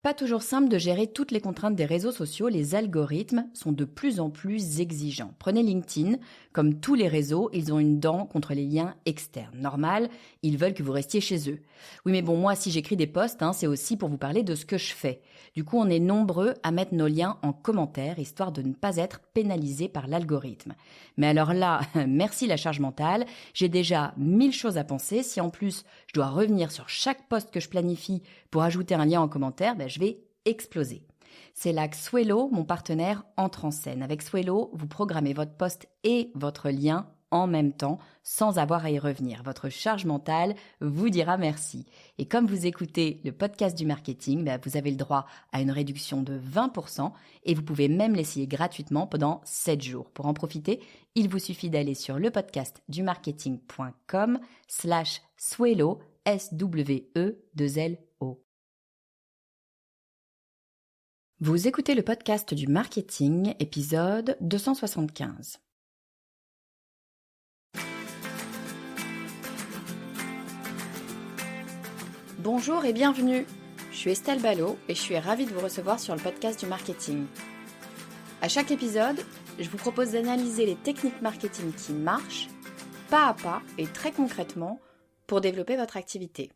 Pas toujours simple de gérer toutes les contraintes des réseaux sociaux, les algorithmes sont de plus en plus exigeants. Prenez LinkedIn, comme tous les réseaux, ils ont une dent contre les liens externes. Normal, ils veulent que vous restiez chez eux. Oui mais bon, moi si j'écris des posts, c'est aussi pour vous parler de ce que je fais. Du coup, on est nombreux à mettre nos liens en commentaire, histoire de ne pas être pénalisé par l'algorithme. Mais alors là, merci la charge mentale, j'ai déjà 1000 choses à penser. Si en plus je dois revenir sur chaque post que je planifie pour ajouter un lien en commentaire, je vais exploser. C'est là que Swello, mon partenaire, entre en scène. Avec Swello, vous programmez votre post et votre lien en même temps, sans avoir à y revenir. Votre charge mentale vous dira merci. Et comme vous écoutez le podcast du marketing, vous avez le droit à une réduction de 20% et vous pouvez même l'essayer gratuitement pendant 7 jours. Pour en profiter, il vous suffit d'aller sur lepodcastdumarketing.com/Swello, SWE2LO. Vous écoutez le podcast du marketing, épisode 275. Bonjour et bienvenue. Je suis Estelle Ballot et je suis ravie de vous recevoir sur le podcast du marketing. À chaque épisode, je vous propose d'analyser les techniques marketing qui marchent, pas à pas et très concrètement, pour développer votre activité.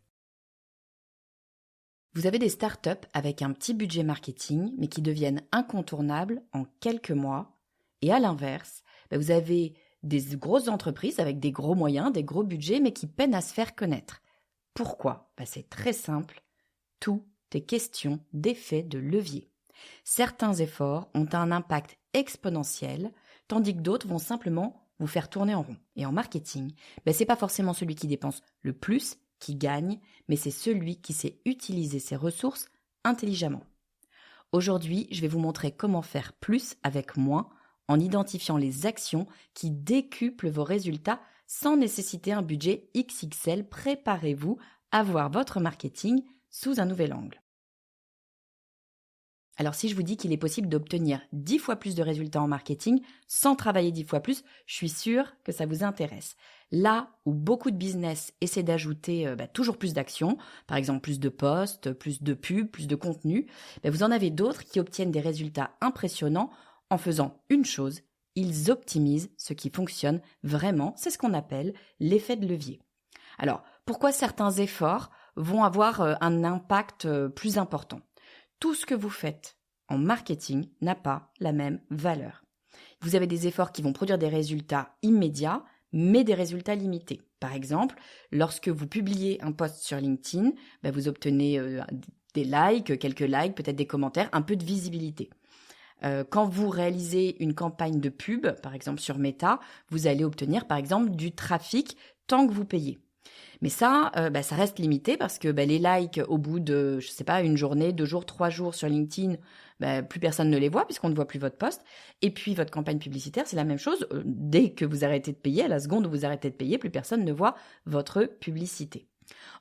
Vous avez des startups avec un petit budget marketing, mais qui deviennent incontournables en quelques mois. Et à l'inverse, vous avez des grosses entreprises avec des gros moyens, des gros budgets, mais qui peinent à se faire connaître. Pourquoi ? C'est très simple. Tout est question d'effet de levier. Certains efforts ont un impact exponentiel, tandis que d'autres vont simplement vous faire tourner en rond. Et en marketing, c'est pas forcément celui qui dépense le plus qui gagne, mais c'est celui qui sait utiliser ses ressources intelligemment. Aujourd'hui, je vais vous montrer comment faire plus avec moins en identifiant les actions qui décuplent vos résultats sans nécessiter un budget XXL. Préparez-vous à voir votre marketing sous un nouvel angle. Alors si je vous dis qu'il est possible d'obtenir 10 fois plus de résultats en marketing sans travailler 10 fois plus, je suis sûre que ça vous intéresse. Là où beaucoup de business essaient d'ajouter toujours plus d'actions, par exemple plus de posts, plus de pubs, plus de contenu, vous en avez d'autres qui obtiennent des résultats impressionnants en faisant une chose, ils optimisent ce qui fonctionne vraiment, c'est ce qu'on appelle l'effet de levier. Alors, pourquoi certains efforts vont avoir un impact plus important ? Tout ce que vous faites en marketing n'a pas la même valeur. Vous avez des efforts qui vont produire des résultats immédiats, mais des résultats limités. Par exemple, lorsque vous publiez un post sur LinkedIn, vous obtenez des likes, quelques likes, peut-être des commentaires, un peu de visibilité. Quand vous réalisez une campagne de pub, par exemple sur Meta, vous allez obtenir par exemple du trafic tant que vous payez. Mais ça, ça reste limité parce que les likes au bout de, une journée, 2 jours, 3 jours sur LinkedIn, plus personne ne les voit puisqu'on ne voit plus votre post. Et puis votre campagne publicitaire, c'est la même chose. Dès que vous arrêtez de payer, à la seconde où vous arrêtez de payer, plus personne ne voit votre publicité.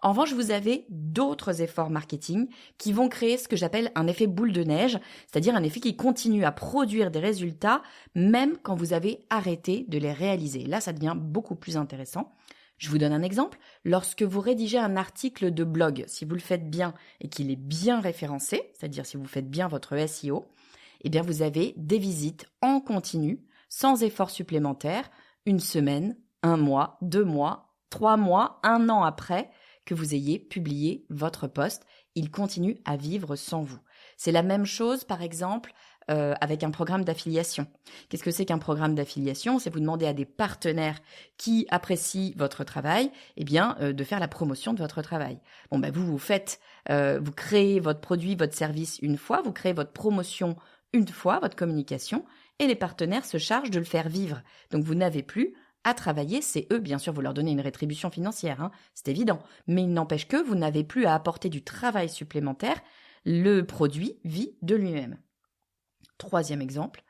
En revanche, vous avez d'autres efforts marketing qui vont créer ce que j'appelle un effet boule de neige, c'est-à-dire un effet qui continue à produire des résultats même quand vous avez arrêté de les réaliser. Là, ça devient beaucoup plus intéressant. Je vous donne un exemple. Lorsque vous rédigez un article de blog, si vous le faites bien et qu'il est bien référencé, c'est-à-dire si vous faites bien votre SEO, vous avez des visites en continu, sans effort supplémentaire, 1 semaine, 1 mois, 2 mois, 3 mois, 1 an après que vous ayez publié votre post. Il continue à vivre sans vous. C'est la même chose, par exemple, avec un programme d'affiliation. Qu'est-ce que c'est qu'un programme d'affiliation ? C'est vous demander à des partenaires qui apprécient votre travail, de faire la promotion de votre travail. Vous créez votre produit, votre service une fois, vous créez votre promotion une fois, votre communication, et les partenaires se chargent de le faire vivre. Donc vous n'avez plus à travailler, c'est eux, bien sûr, vous leur donnez une rétribution financière, c'est évident, mais il n'empêche que vous n'avez plus à apporter du travail supplémentaire, le produit vit de lui-même. 3e exemple,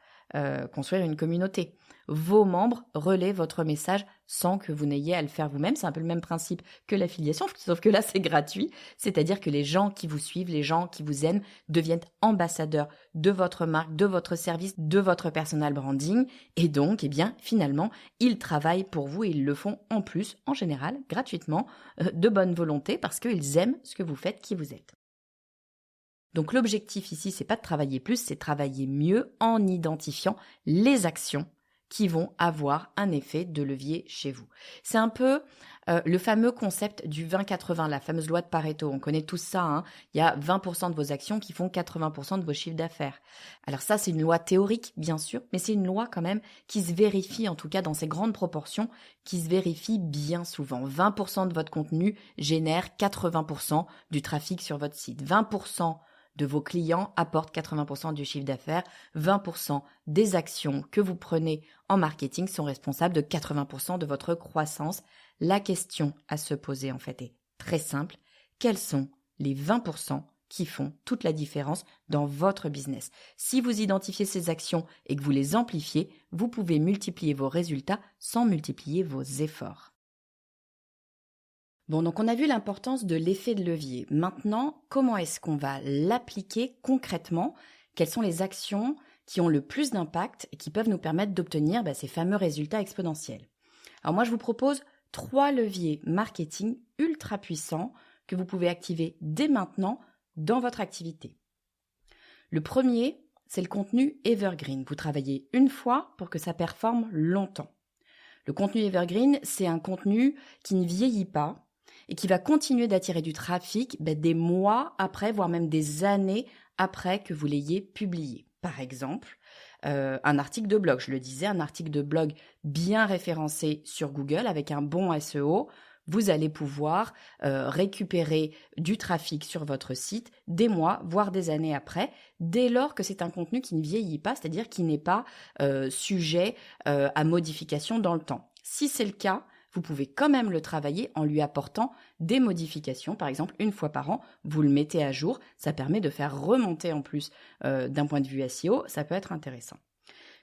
construire une communauté. Vos membres relaient votre message sans que vous n'ayez à le faire vous-même. C'est un peu le même principe que l'affiliation, sauf que là, c'est gratuit. C'est-à-dire que les gens qui vous suivent, les gens qui vous aiment, deviennent ambassadeurs de votre marque, de votre service, de votre personal branding. Et donc, finalement, ils travaillent pour vous et ils le font en plus, en général, gratuitement, de bonne volonté, parce qu'ils aiment ce que vous faites, qui vous êtes. Donc l'objectif ici, c'est pas de travailler plus, c'est de travailler mieux en identifiant les actions qui vont avoir un effet de levier chez vous. C'est un peu le fameux concept du 20-80, la fameuse loi de Pareto. On connaît tous ça, hein. Il y a 20% de vos actions qui font 80% de vos chiffres d'affaires. Alors ça, c'est une loi théorique, bien sûr, mais c'est une loi quand même qui se vérifie, en tout cas dans ses grandes proportions, qui se vérifie bien souvent. 20% de votre contenu génère 80% du trafic sur votre site. 20% de vos clients apportent 80% du chiffre d'affaires. 20% des actions que vous prenez en marketing sont responsables de 80% de votre croissance. La question à se poser en fait est très simple. Quels sont les 20% qui font toute la différence dans votre business? Si vous identifiez ces actions et que vous les amplifiez, vous pouvez multiplier vos résultats sans multiplier vos efforts. Bon, donc on a vu l'importance de l'effet de levier. Maintenant, comment est-ce qu'on va l'appliquer concrètement? Quelles sont les actions qui ont le plus d'impact et qui peuvent nous permettre d'obtenir ces fameux résultats exponentiels? Alors moi, je vous propose 3 leviers marketing ultra puissants que vous pouvez activer dès maintenant dans votre activité. Le premier, c'est le contenu evergreen. Vous travaillez une fois pour que ça performe longtemps. Le contenu evergreen, c'est un contenu qui ne vieillit pas et qui va continuer d'attirer du trafic des mois après, voire même des années après que vous l'ayez publié. Par exemple, un article de blog, je le disais, un article de blog bien référencé sur Google avec un bon SEO, vous allez pouvoir récupérer du trafic sur votre site des mois, voire des années après, dès lors que c'est un contenu qui ne vieillit pas, c'est-à-dire qui n'est pas sujet à modification dans le temps. Si c'est le cas, vous pouvez quand même le travailler en lui apportant des modifications. Par exemple, une fois par an, vous le mettez à jour. Ça permet de faire remonter en plus d'un point de vue SEO. Ça peut être intéressant.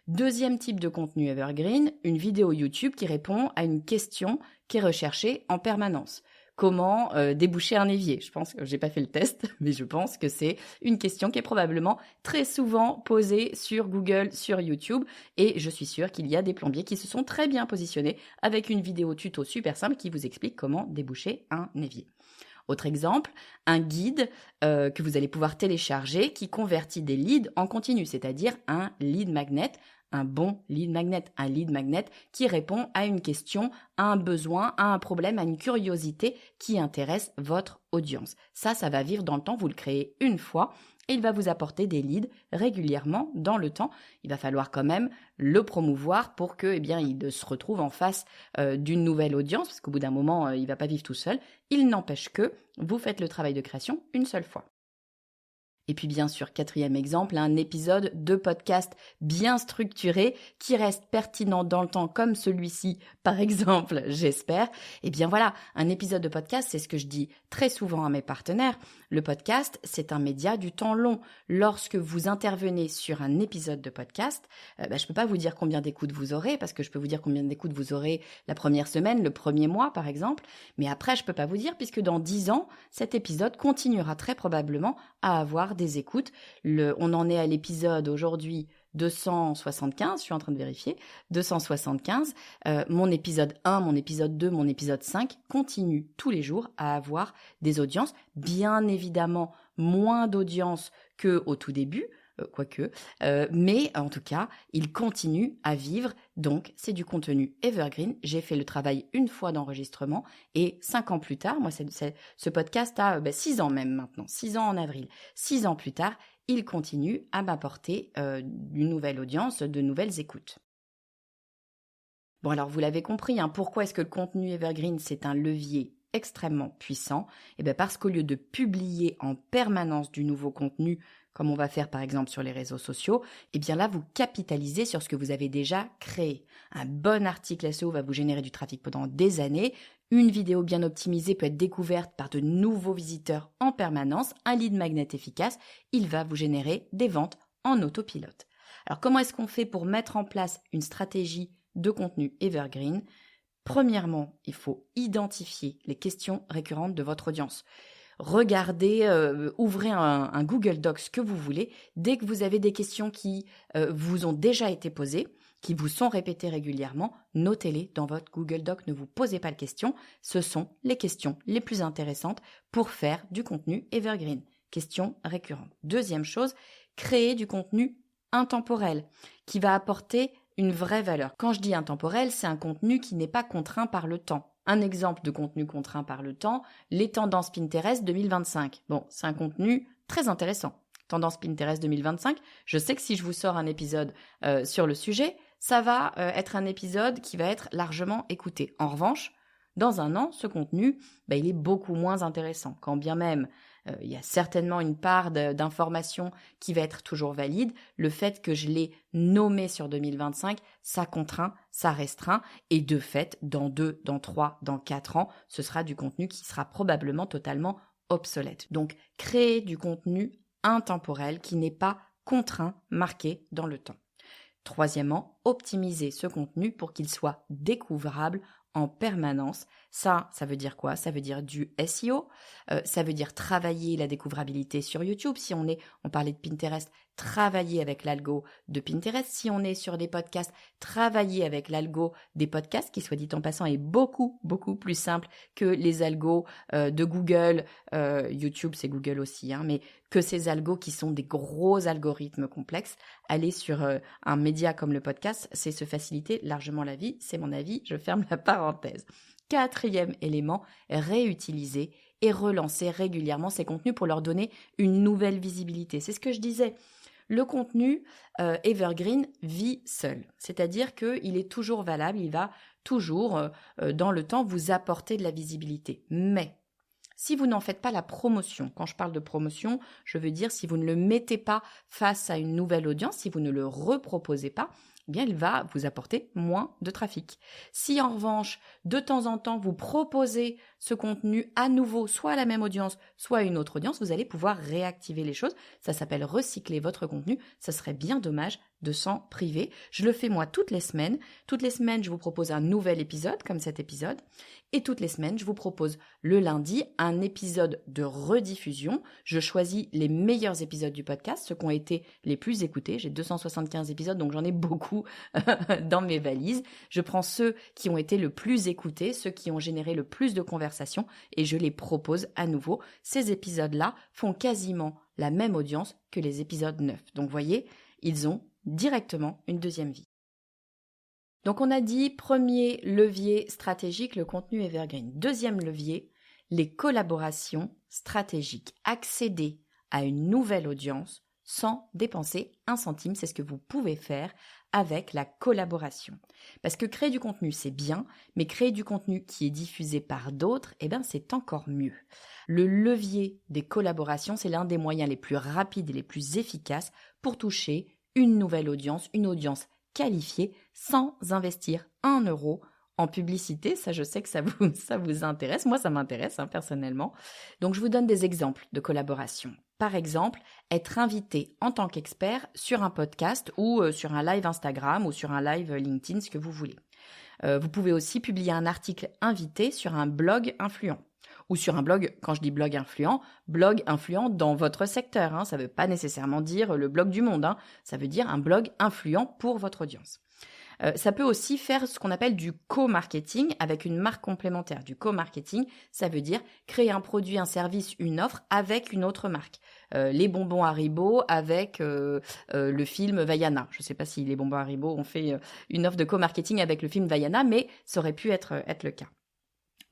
Deuxième type de contenu evergreen, une vidéo YouTube qui répond à une question qui est recherchée en permanence. Comment déboucher un évier? Je pense que j'ai pas fait le test, mais je pense que c'est une question qui est probablement très souvent posée sur Google, sur YouTube, et je suis sûre qu'il y a des plombiers qui se sont très bien positionnés avec une vidéo tuto super simple qui vous explique comment déboucher un évier. Autre exemple, un guide que vous allez pouvoir télécharger qui convertit des leads en continu, c'est-à-dire un lead magnet, un bon lead magnet, un lead magnet qui répond à une question, à un besoin, à un problème, à une curiosité qui intéresse votre audience. Ça va vivre dans le temps, vous le créez une fois et il va vous apporter des leads régulièrement dans le temps. Il va falloir quand même le promouvoir pour que, il se retrouve en face d'une nouvelle audience, parce qu'au bout d'un moment, il ne va pas vivre tout seul. Il n'empêche que vous faites le travail de création une seule fois. Et puis bien sûr, quatrième exemple, un épisode de podcast bien structuré qui reste pertinent dans le temps comme celui-ci, par exemple, j'espère. Et bien voilà, un épisode de podcast, c'est ce que je dis très souvent à mes partenaires. Le podcast, c'est un média du temps long. Lorsque vous intervenez sur un épisode de podcast, je peux pas vous dire combien d'écoutes vous aurez, parce que je peux vous dire combien d'écoutes vous aurez la première semaine, le premier mois par exemple. Mais après, je peux pas vous dire, puisque dans 10 ans, cet épisode continuera très probablement à avoir des écoutes. On en est à l'épisode aujourd'hui 275, je suis en train de vérifier, 275. Mon épisode 1, mon épisode 2, mon épisode 5 continuent tous les jours à avoir des audiences. Bien évidemment, moins d'audience qu'au tout début, quoique, mais en tout cas, il continue à vivre, donc c'est du contenu evergreen. J'ai fait le travail une fois d'enregistrement et 5 ans plus tard, moi ce podcast a 6 ans même maintenant, 6 ans en avril, 6 ans plus tard, il continue à m'apporter une nouvelle audience, de nouvelles écoutes. Bon alors vous l'avez compris, pourquoi est-ce que le contenu evergreen c'est un levier extrêmement puissant? Parce qu'au lieu de publier en permanence du nouveau contenu, comme on va faire par exemple sur les réseaux sociaux, là vous capitalisez sur ce que vous avez déjà créé. Un bon article SEO va vous générer du trafic pendant des années. Une vidéo bien optimisée peut être découverte par de nouveaux visiteurs en permanence. Un lead magnet efficace, il va vous générer des ventes en autopilote. Alors comment est-ce qu'on fait pour mettre en place une stratégie de contenu evergreen? Premièrement, il faut identifier les questions récurrentes de votre audience. Regardez, ouvrez un Google Docs, ce que vous voulez. Dès que vous avez des questions qui vous ont déjà été posées, qui vous sont répétées régulièrement, notez-les dans votre Google Doc. Ne vous posez pas de questions. Ce sont les questions les plus intéressantes pour faire du contenu evergreen. Question récurrente. Deuxième chose, créer du contenu intemporel qui va apporter une vraie valeur. Quand je dis intemporel, c'est un contenu qui n'est pas contraint par le temps. Un exemple de contenu contraint par le temps, les tendances Pinterest 2025. Bon, c'est un contenu très intéressant. Tendance Pinterest 2025, je sais que si je vous sors un épisode sur le sujet, ça va être un épisode qui va être largement écouté. En revanche, dans un an, ce contenu, il est beaucoup moins intéressant. Quand bien même, il y a certainement une part d'information qui va être toujours valide. Le fait que je l'ai nommé sur 2025, ça contraint, ça restreint. Et de fait, dans 2, dans 3, dans 4 ans, ce sera du contenu qui sera probablement totalement obsolète. Donc, créer du contenu intemporel qui n'est pas contraint, marqué dans le temps. Troisièmement, optimiser ce contenu pour qu'il soit découvrable en permanence. Ça veut dire quoi? Ça veut dire du SEO, ça veut dire travailler la découvrabilité sur YouTube. Si on parlait de Pinterest, travailler avec l'algo de Pinterest. Si on est sur des podcasts, travailler avec l'algo des podcasts, qui soit dit en passant est beaucoup, beaucoup plus simple que les algos de Google. YouTube, c'est Google aussi, mais que ces algos qui sont des gros algorithmes complexes. Aller sur un média comme le podcast, c'est se faciliter largement la vie. C'est mon avis, je ferme la parenthèse. Quatrième élément, réutiliser et relancer régulièrement ces contenus pour leur donner une nouvelle visibilité. C'est ce que je disais. Le contenu evergreen vit seul, c'est-à-dire qu'il est toujours valable, il va toujours dans le temps vous apporter de la visibilité. Mais si vous n'en faites pas la promotion, quand je parle de promotion, je veux dire si vous ne le mettez pas face à une nouvelle audience, si vous ne le reproposez pas, il va vous apporter moins de trafic. Si en revanche, de temps en temps, vous proposez ce contenu à nouveau, soit à la même audience, soit à une autre audience, vous allez pouvoir réactiver les choses. Ça s'appelle recycler votre contenu. Ça serait bien dommage de s'en priver. Je le fais moi toutes les semaines. Toutes les semaines, je vous propose un nouvel épisode, comme cet épisode. Et toutes les semaines, je vous propose le lundi un épisode de rediffusion. Je choisis les meilleurs épisodes du podcast, ceux qui ont été les plus écoutés. J'ai 275 épisodes, donc j'en ai beaucoup dans mes valises. Je prends ceux qui ont été le plus écoutés, ceux qui ont généré le plus de conversations et je les propose à nouveau. Ces épisodes-là font quasiment la même audience que les épisodes neufs. Donc, vous voyez, ils ont directement une deuxième vie. Donc, on a dit premier levier stratégique, le contenu evergreen. Deuxième levier, les collaborations stratégiques. Accéder à une nouvelle audience sans dépenser un centime. C'est ce que vous pouvez faire avec la collaboration. Parce que créer du contenu, c'est bien, mais créer du contenu qui est diffusé par d'autres, c'est encore mieux. Le levier des collaborations, c'est l'un des moyens les plus rapides et les plus efficaces pour toucher une nouvelle audience, une audience qualifiée, sans investir 1 euro en publicité. Ça, je sais que ça vous intéresse. Moi, ça m'intéresse personnellement. Donc, je vous donne des exemples de collaboration. Par exemple, être invité en tant qu'expert sur un podcast ou sur un live Instagram ou sur un live LinkedIn, ce que vous voulez. Vous pouvez aussi publier un article invité sur un blog influent. Ou sur un blog, quand je dis blog influent dans votre secteur. Ça ne veut pas nécessairement dire le blog du monde. Ça veut dire un blog influent pour votre audience. Ça peut aussi faire ce qu'on appelle du co-marketing avec une marque complémentaire. Du co-marketing, ça veut dire créer un produit, un service, une offre avec une autre marque. Les bonbons Haribo avec le film Vaiana. Je ne sais pas si les bonbons Haribo ont fait une offre de co-marketing avec le film Vaiana, mais ça aurait pu être le cas.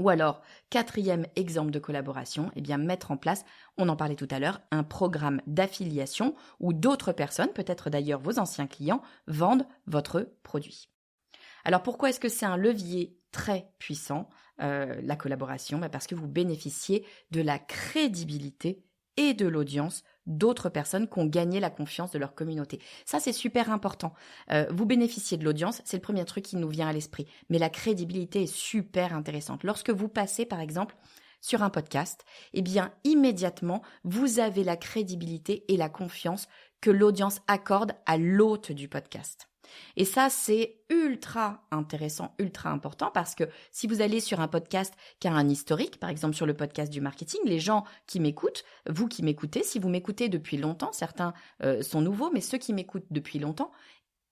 Ou alors, quatrième exemple de collaboration, mettre en place, on en parlait tout à l'heure, un programme d'affiliation où d'autres personnes, peut-être d'ailleurs vos anciens clients, vendent votre produit. Alors pourquoi est-ce que c'est un levier très puissant, la collaboration? Parce que vous bénéficiez de la crédibilité et de l'audience d'autres personnes qui ont gagné la confiance de leur communauté. Ça, c'est super important. Vous bénéficiez de l'audience, c'est le premier truc qui nous vient à l'esprit. Mais la crédibilité est super intéressante. Lorsque vous passez, par exemple, sur un podcast, immédiatement, vous avez la crédibilité et la confiance que l'audience accorde à l'hôte du podcast. Et ça, c'est ultra intéressant, ultra important parce que si vous allez sur un podcast qui a un historique, par exemple sur le podcast du marketing, les gens qui m'écoutent, vous qui m'écoutez, si vous m'écoutez depuis longtemps, certains sont nouveaux, mais ceux qui m'écoutent depuis longtemps,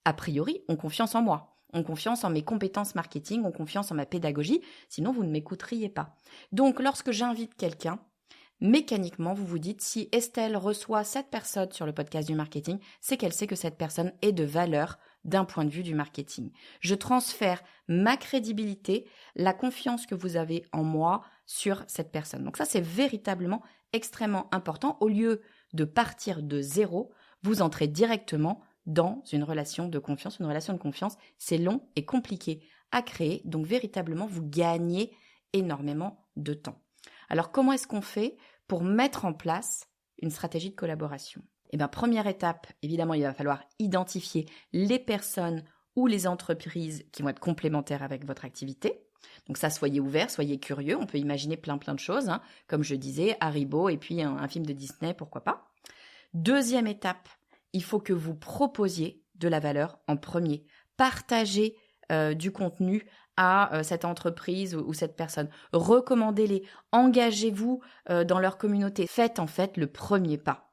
a priori, ont confiance en moi, ont confiance en mes compétences marketing, ont confiance en ma pédagogie, sinon vous ne m'écouteriez pas. Donc, lorsque j'invite quelqu'un, mécaniquement, vous vous dites, si Estelle reçoit cette personne sur le podcast du marketing, c'est qu'elle sait que cette personne est de valeur d'un point de vue du marketing. Je transfère ma crédibilité, la confiance que vous avez en moi sur cette personne. Donc ça, c'est véritablement extrêmement important. Au lieu de partir de zéro, vous entrez directement dans une relation de confiance. Une relation de confiance, c'est long et compliqué à créer. Donc véritablement, vous gagnez énormément de temps. Alors, comment est-ce qu'on fait pour mettre en place une stratégie de collaboration ? Première étape, évidemment, il va falloir identifier les personnes ou les entreprises qui vont être complémentaires avec votre activité. Donc ça, soyez ouverts, soyez curieux. On peut imaginer plein de choses, comme je disais, Haribo et puis un film de Disney, pourquoi pas. Deuxième étape, il faut que vous proposiez de la valeur en premier. Partagez du contenu à cette entreprise ou cette personne. Recommandez-les, engagez-vous dans leur communauté. Faites en fait le premier pas.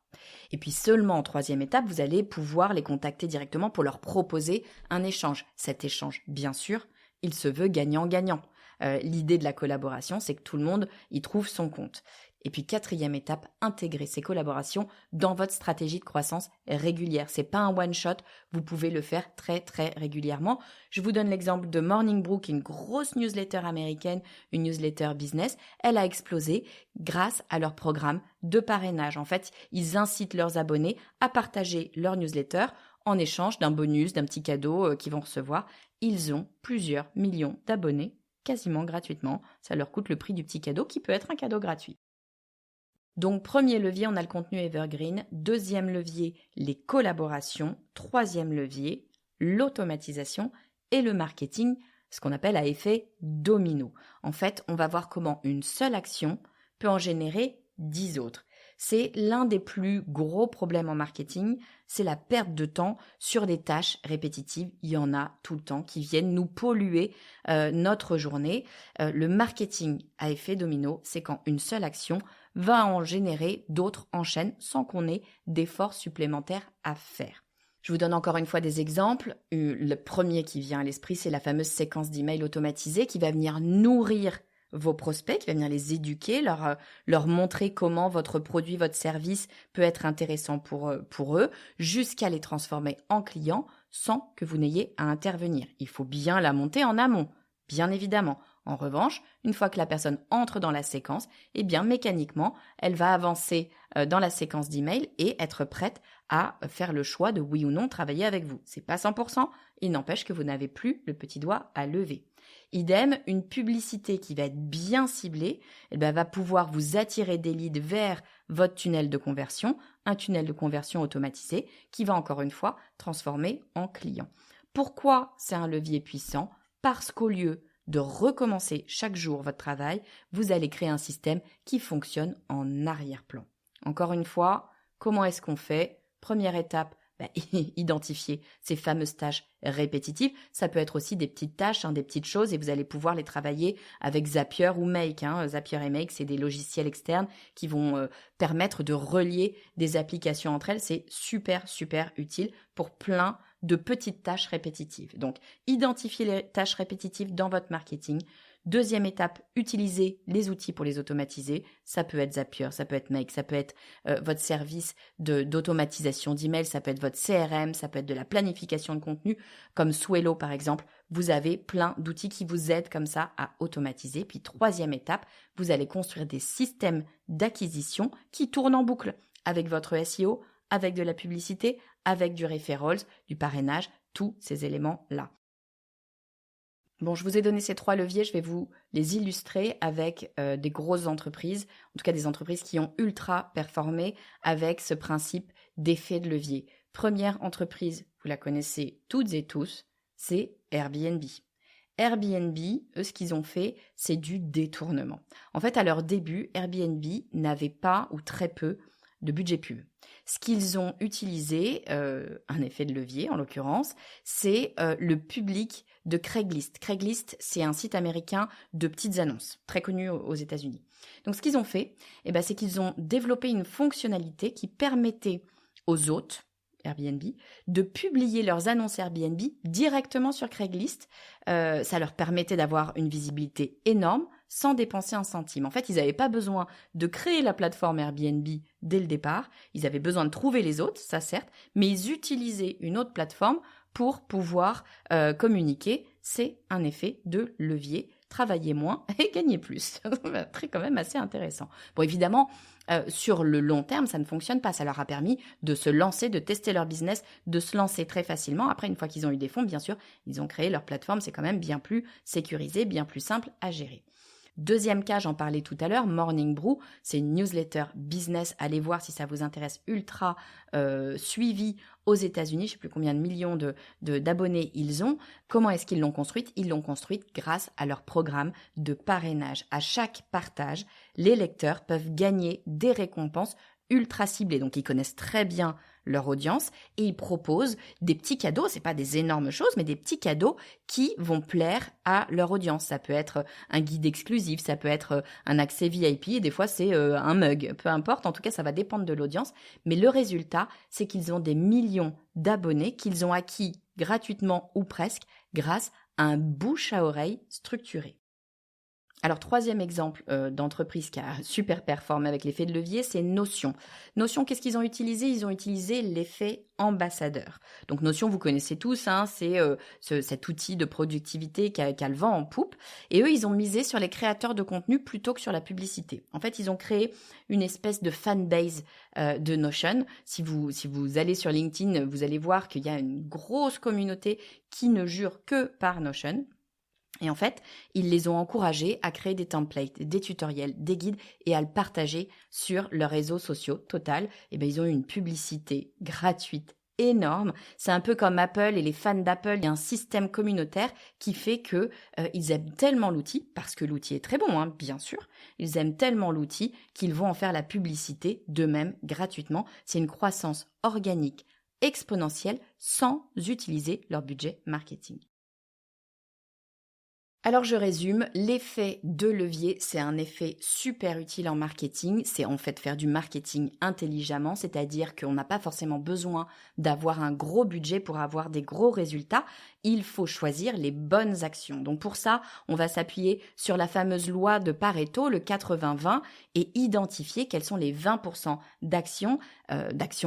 Et puis seulement en troisième étape, vous allez pouvoir les contacter directement pour leur proposer un échange. Cet échange, bien sûr, il se veut gagnant-gagnant. L'idée de la collaboration, c'est que tout le monde y trouve son compte. Et puis quatrième étape, intégrer ces collaborations dans votre stratégie de croissance régulière. C'est pas un one shot, vous pouvez le faire très très régulièrement. Je vous donne l'exemple de Morning Brew, qui est une grosse newsletter américaine, une newsletter business. Elle a explosé grâce à leur programme de parrainage. En fait, ils incitent leurs abonnés à partager leur newsletter en échange d'un bonus, d'un petit cadeau qu'ils vont recevoir. Ils ont plusieurs millions d'abonnés quasiment gratuitement. Ça leur coûte le prix du petit cadeau qui peut être un cadeau gratuit. Donc, premier levier, on a le contenu evergreen. Deuxième levier, les collaborations. Troisième levier, l'automatisation et le marketing, ce qu'on appelle à effet domino. En fait, on va voir comment une seule action peut en générer 10 autres. C'est l'un des plus gros problèmes en marketing, c'est la perte de temps sur des tâches répétitives. Il y en a tout le temps qui viennent nous polluer notre journée. Le marketing à effet domino, c'est quand une seule action va en générer d'autres en chaîne sans qu'on ait d'efforts supplémentaires à faire. Je vous donne encore une fois des exemples. Le premier qui vient à l'esprit, c'est la fameuse séquence d'emails automatisée qui va venir nourrir vos prospects, qui va venir les éduquer, leur montrer comment votre produit, votre service peut être intéressant pour eux, jusqu'à les transformer en clients sans que vous n'ayez à intervenir. Il faut bien la monter en amont, bien évidemment. En revanche, une fois que la personne entre dans la séquence, mécaniquement, elle va avancer dans la séquence d'email et être prête à faire le choix de oui ou non travailler avec vous. C'est pas 100%, il n'empêche que vous n'avez plus le petit doigt à lever. Idem, une publicité qui va être bien ciblée, va pouvoir vous attirer des leads vers votre tunnel de conversion, un tunnel de conversion automatisé qui va encore une fois transformer en client. Pourquoi c'est un levier puissant ? Parce qu'au lieu de recommencer chaque jour votre travail, vous allez créer un système qui fonctionne en arrière-plan. Encore une fois, comment est-ce qu'on fait ? Première étape, identifier ces fameuses tâches répétitives. Ça peut être aussi des petites tâches, des petites choses, et vous allez pouvoir les travailler avec Zapier ou Make. Zapier et Make, c'est des logiciels externes qui vont permettre de relier des applications entre elles. C'est super, super utile pour plein de petites tâches répétitives. Donc, identifiez les tâches répétitives dans votre marketing. Deuxième étape, utilisez les outils pour les automatiser. Ça peut être Zapier, ça peut être Make, ça peut être votre service d'automatisation d'email, ça peut être votre CRM, ça peut être de la planification de contenu, comme Swello par exemple. Vous avez plein d'outils qui vous aident comme ça à automatiser. Puis troisième étape, vous allez construire des systèmes d'acquisition qui tournent en boucle avec votre SEO, avec de la publicité, avec du referrals, du parrainage, tous ces éléments-là. Bon, je vous ai donné ces 3 leviers, je vais vous les illustrer avec des grosses entreprises, en tout cas des entreprises qui ont ultra performé avec ce principe d'effet de levier. Première entreprise, vous la connaissez toutes et tous, c'est Airbnb. Airbnb, eux, ce qu'ils ont fait, c'est du détournement. En fait, à leur début, Airbnb n'avait pas ou très peu de budget pub. Ce qu'ils ont utilisé, un effet de levier en l'occurrence, c'est le public de Craigslist. Craigslist, c'est un site américain de petites annonces, très connu aux États-Unis. Donc ce qu'ils ont fait, c'est qu'ils ont développé une fonctionnalité qui permettait aux hôtes, Airbnb, de publier leurs annonces Airbnb directement sur Craigslist. Ça leur permettait d'avoir une visibilité énorme, sans dépenser un centime. En fait, ils n'avaient pas besoin de créer la plateforme Airbnb dès le départ. Ils avaient besoin de trouver les hôtes, ça certes, mais ils utilisaient une autre plateforme pour pouvoir communiquer. C'est un effet de levier. Travailler moins et gagner plus. Très quand même assez intéressant. Bon, évidemment, sur le long terme, ça ne fonctionne pas. Ça leur a permis de se lancer, de tester leur business, de se lancer très facilement. Après, une fois qu'ils ont eu des fonds, bien sûr, ils ont créé leur plateforme. C'est quand même bien plus sécurisé, bien plus simple à gérer. Deuxième cas, j'en parlais tout à l'heure, Morning Brew, c'est une newsletter business. Allez voir si ça vous intéresse, ultra suivie aux États-Unis. Je ne sais plus combien de millions d'abonnés ils ont. Comment est-ce qu'ils l'ont construite? Ils l'ont construite grâce à leur programme de parrainage. À chaque partage, les lecteurs peuvent gagner des récompenses ultra ciblées. Donc, ils connaissent très bien leur audience et ils proposent des petits cadeaux. C'est pas des énormes choses, mais des petits cadeaux qui vont plaire à leur audience. Ça peut être un guide exclusif, ça peut être un accès VIP et des fois c'est un mug. Peu importe, en tout cas, ça va dépendre de l'audience. Mais le résultat, c'est qu'ils ont des millions d'abonnés qu'ils ont acquis gratuitement ou presque grâce à un bouche à oreille structuré. Alors, troisième exemple d'entreprise qui a super performé avec l'effet de levier, c'est Notion. Notion, qu'est-ce qu'ils ont utilisé? Ils ont utilisé l'effet ambassadeur. Donc, Notion, vous connaissez tous, hein, c'est cet outil de productivité qui a le vent en poupe. Et eux, ils ont misé sur les créateurs de contenu plutôt que sur la publicité. En fait, ils ont créé une espèce de fanbase de Notion. Si vous allez sur LinkedIn, vous allez voir qu'il y a une grosse communauté qui ne jure que par Notion. Et en fait, ils les ont encouragés à créer des templates, des tutoriels, des guides et à le partager sur leurs réseaux sociaux. Total, ils ont eu une publicité gratuite énorme. C'est un peu comme Apple et les fans d'Apple. Il y a un système communautaire qui fait que ils aiment tellement l'outil, parce que l'outil est très bon, hein, bien sûr. Ils aiment tellement l'outil qu'ils vont en faire la publicité d'eux-mêmes gratuitement. C'est une croissance organique exponentielle sans utiliser leur budget marketing. Alors je résume, l'effet de levier, c'est un effet super utile en marketing. C'est en fait faire du marketing intelligemment, c'est-à-dire qu'on n'a pas forcément besoin d'avoir un gros budget pour avoir des gros résultats. Il faut choisir les bonnes actions. Donc pour ça, on va s'appuyer sur la fameuse loi de Pareto, le 80-20, et identifier quels sont les 20% d'actions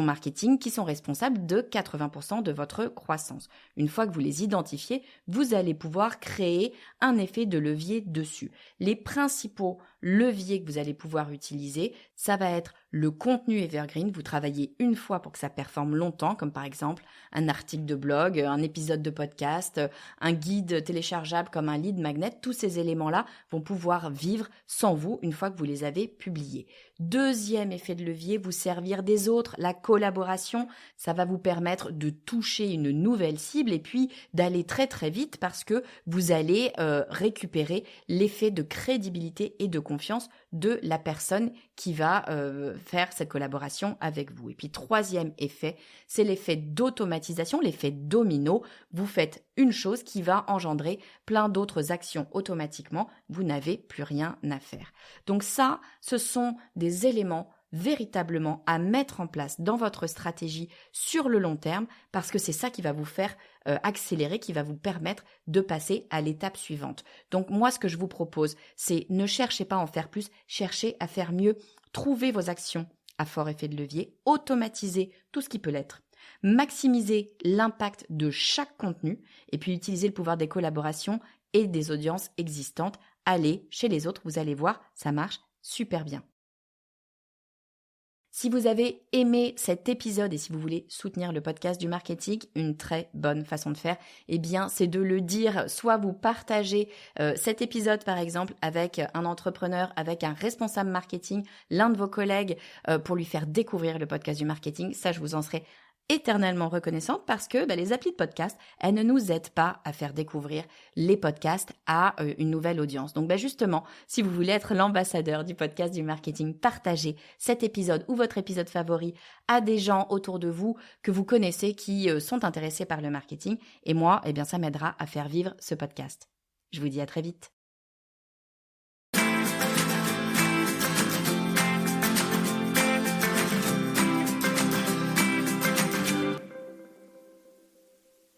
marketing qui sont responsables de 80% de votre croissance. Une fois que vous les identifiez, vous allez pouvoir créer un effet de levier dessus. Les principaux leviers que vous allez pouvoir utiliser, ça va être le contenu evergreen. Vous travaillez une fois pour que ça performe longtemps, comme par exemple un article de blog, un épisode de podcast, un guide téléchargeable comme un lead magnet. Tous ces éléments-là vont pouvoir vivre sans vous une fois que vous les avez publiés. Deuxième effet de levier, vous servir des autres. La collaboration, ça va vous permettre de toucher une nouvelle cible et puis d'aller très très vite parce que vous allez récupérer l'effet de crédibilité et de confiance de la personne qui va faire cette collaboration avec vous. Et puis troisième effet, c'est l'effet d'automatisation, l'effet domino. Vous faites une chose qui va engendrer plein d'autres actions automatiquement. Vous n'avez plus rien à faire. Donc ça, ce sont des éléments véritablement à mettre en place dans votre stratégie sur le long terme parce que c'est ça qui va vous faire accélérer, qui va vous permettre de passer à l'étape suivante. Donc moi, ce que je vous propose, c'est ne cherchez pas à en faire plus, cherchez à faire mieux, trouvez vos actions à fort effet de levier, automatisez tout ce qui peut l'être, maximisez l'impact de chaque contenu et puis utilisez le pouvoir des collaborations et des audiences existantes. Allez chez les autres, vous allez voir, ça marche super bien. Si vous avez aimé cet épisode et si vous voulez soutenir le podcast du marketing, une très bonne façon de faire, c'est de le dire. Soit vous partagez cet épisode par exemple avec un entrepreneur, avec un responsable marketing, l'un de vos collègues pour lui faire découvrir le podcast du marketing. Ça, je vous en serai éternellement reconnaissante parce que les applis de podcast, elles ne nous aident pas à faire découvrir les podcasts à une nouvelle audience. Donc justement, si vous voulez être l'ambassadeur du podcast du marketing, partagez cet épisode ou votre épisode favori à des gens autour de vous que vous connaissez qui sont intéressés par le marketing. Et moi, ça m'aidera à faire vivre ce podcast. Je vous dis à très vite.